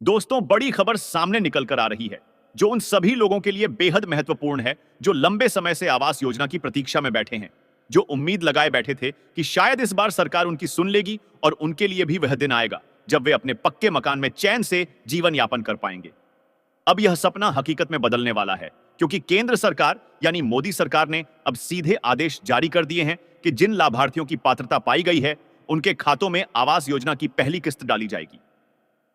दोस्तों, बड़ी खबर सामने निकल कर आ रही है जो उन सभी लोगों के लिए बेहद महत्वपूर्ण है जो लंबे समय से आवास योजना की प्रतीक्षा में बैठे हैं, जो उम्मीद लगाए बैठे थे कि शायद इस बार सरकार उनकी सुन लेगी और उनके लिए भी वह दिन आएगा जब वे अपने पक्के मकान में चैन से जीवन यापन कर पाएंगे। अब यह सपना हकीकत में बदलने वाला है, क्योंकि केंद्र सरकार यानी मोदी सरकार ने अब सीधे आदेश जारी कर दिए हैं कि जिन लाभार्थियों की पात्रता पाई गई है उनके खातों में आवास योजना की पहली किस्त डाली जाएगी।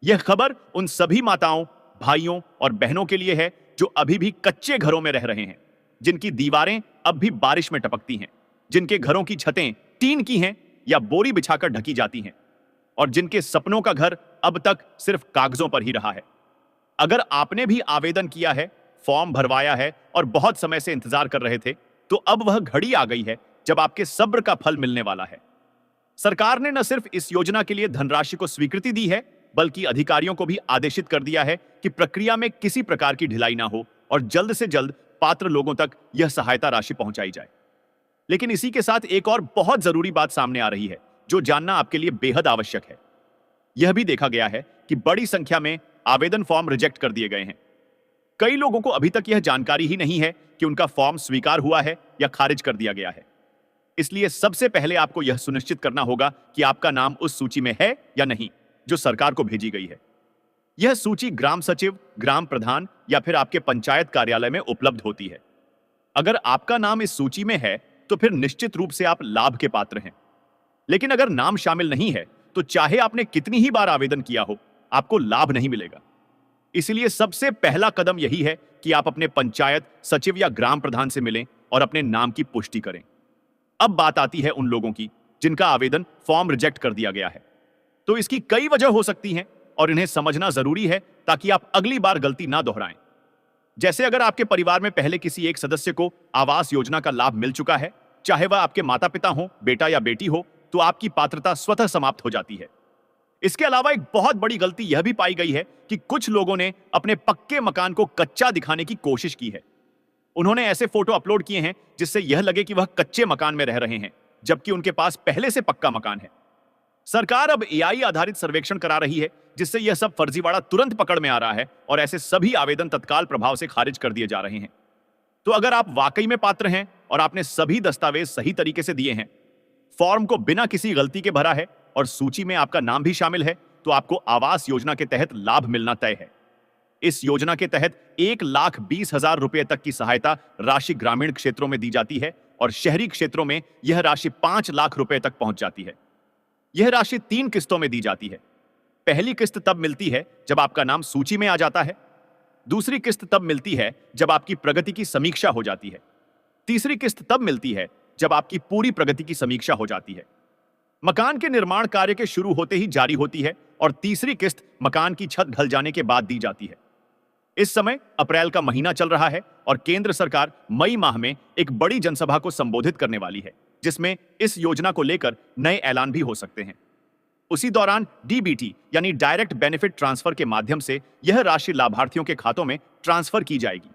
यह खबर उन सभी माताओं, भाइयों और बहनों के लिए है जो अभी भी कच्चे घरों में रह रहे हैं, जिनकी दीवारें अब भी बारिश में टपकती हैं, जिनके घरों की छतें टीन की हैं या बोरी बिछाकर ढकी जाती हैं, और जिनके सपनों का घर अब तक सिर्फ कागजों पर ही रहा है। अगर आपने भी आवेदन किया है, फॉर्म भरवाया है और बहुत समय से इंतजार कर रहे थे, तो अब वह घड़ी आ गई है जब आपके सब्र का फल मिलने वाला है। सरकार ने न सिर्फ इस योजना के लिए धनराशि को स्वीकृति दी है, बल्कि अधिकारियों को भी आदेशित कर दिया है कि प्रक्रिया में किसी प्रकार की ढिलाई ना हो और जल्द से जल्द पात्र लोगों तक यह सहायता राशि पहुंचाई जाए। लेकिन इसी के साथ एक और बहुत जरूरी बात सामने आ रही है जो जानना आपके लिए बेहद आवश्यक है। यह भी देखा गया है कि बड़ी संख्या में आवेदन फॉर्म रिजेक्ट कर दिए गए हैं। कई लोगों को अभी तक यह जानकारी ही नहीं है कि उनका फॉर्म स्वीकार हुआ है या खारिज कर दिया गया है। इसलिए सबसे पहले आपको यह सुनिश्चित करना होगा कि आपका नाम उस सूची में है या नहीं जो सरकार को भेजी गई है। यह सूची ग्राम सचिव, ग्राम प्रधान या फिर आपके पंचायत कार्यालय में उपलब्ध होती है। अगर आपका नाम इस सूची में है तो फिर निश्चित रूप से आप लाभ के पात्र हैं। लेकिन अगर नाम शामिल नहीं है तो चाहे आपने कितनी ही बार आवेदन किया हो, आपको लाभ नहीं मिलेगा। इसलिए सबसे पहला कदम यही है कि आप अपने पंचायत सचिव या ग्राम प्रधान से मिलें और अपने नाम की पुष्टि करें। अब बात आती है उन लोगों की जिनका आवेदन फॉर्म रिजेक्ट कर दिया गया है। तो इसकी कई वजह हो सकती हैं और इन्हें समझना जरूरी है ताकि आप अगली बार गलती ना दोहराएं। जैसे अगर आपके परिवार में पहले किसी एक सदस्य को आवास योजना का लाभ मिल चुका है, चाहे वह आपके माता पिता हो, बेटा या बेटी हो, तो आपकी पात्रता स्वतः समाप्त हो जाती है। इसके अलावा एक बहुत बड़ी गलती यह भी पाई गई है कि कुछ लोगों ने अपने पक्के मकान को कच्चा दिखाने की कोशिश की है। उन्होंने ऐसे फोटो अपलोड किए हैं जिससे यह लगे कि वह कच्चे मकान में रह रहे हैं, जबकि उनके पास पहले से पक्का मकान है। सरकार अब एआई आधारित सर्वेक्षण करा रही है, जिससे यह सब फर्जीवाड़ा तुरंत पकड़ में आ रहा है और ऐसे सभी आवेदन तत्काल प्रभाव से खारिज कर दिए जा रहे हैं। तो अगर आप वाकई में पात्र हैं और आपने सभी दस्तावेज सही तरीके से दिए हैं, फॉर्म को बिना किसी गलती के भरा है और सूची में आपका नाम भी शामिल है, तो आपको आवास योजना के तहत लाभ मिलना तय है। इस योजना के तहत 1,20,000 रुपए तक की सहायता राशि ग्रामीण क्षेत्रों में दी जाती है और शहरी क्षेत्रों में यह राशि 5 लाख रुपए तक पहुंच जाती है। यह राशि 3 किस्तों में दी जाती है। पहली किस्त तब मिलती है जब आपका नाम सूची में आ जाता है। दूसरी किस्त तब मिलती है जब आपकी प्रगति की समीक्षा हो जाती है। तीसरी किस्त तब मिलती है जब आपकी पूरी प्रगति की समीक्षा हो जाती है। मकान के निर्माण कार्य के शुरू होते ही जारी होती है और तीसरी किस्त मकान की छत ढल जाने के बाद दी जाती है। इस समय अप्रैल का महीना चल रहा है और केंद्र सरकार मई माह में एक बड़ी जनसभा को संबोधित करने वाली है, जिसमें इस योजना को लेकर नए ऐलान भी हो सकते हैं। उसी दौरान डीबीटी यानी डायरेक्ट बेनिफिट ट्रांसफर के माध्यम से यह राशि लाभार्थियों के खातों में ट्रांसफर की जाएगी।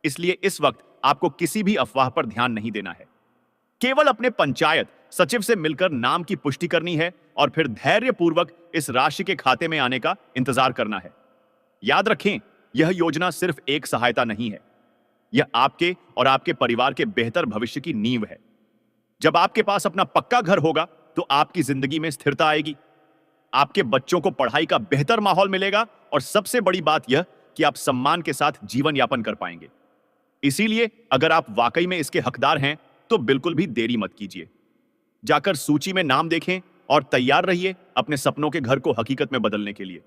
इसलिए इस वक्त आपको किसी भी अफवाह पर ध्यान नहीं देना है। केवल अपने पंचायत सचिव से मिलकर नाम की पुष्टि करनी है और फिर धैर्यपूर्वक इस राशि के खाते में आने का इंतजार करना है। याद रखें, यह योजना सिर्फ एक सहायता नहीं है, यह आपके और आपके परिवार के बेहतर भविष्य की नींव है। जब आपके पास अपना पक्का घर होगा तो आपकी जिंदगी में स्थिरता आएगी, आपके बच्चों को पढ़ाई का बेहतर माहौल मिलेगा और सबसे बड़ी बात यह कि आप सम्मान के साथ जीवन यापन कर पाएंगे। इसीलिए अगर आप वाकई में इसके हकदार हैं तो बिल्कुल भी देरी मत कीजिए। जाकर सूची में नाम देखें और तैयार रहिए अपने सपनों के घर को हकीकत में बदलने के लिए।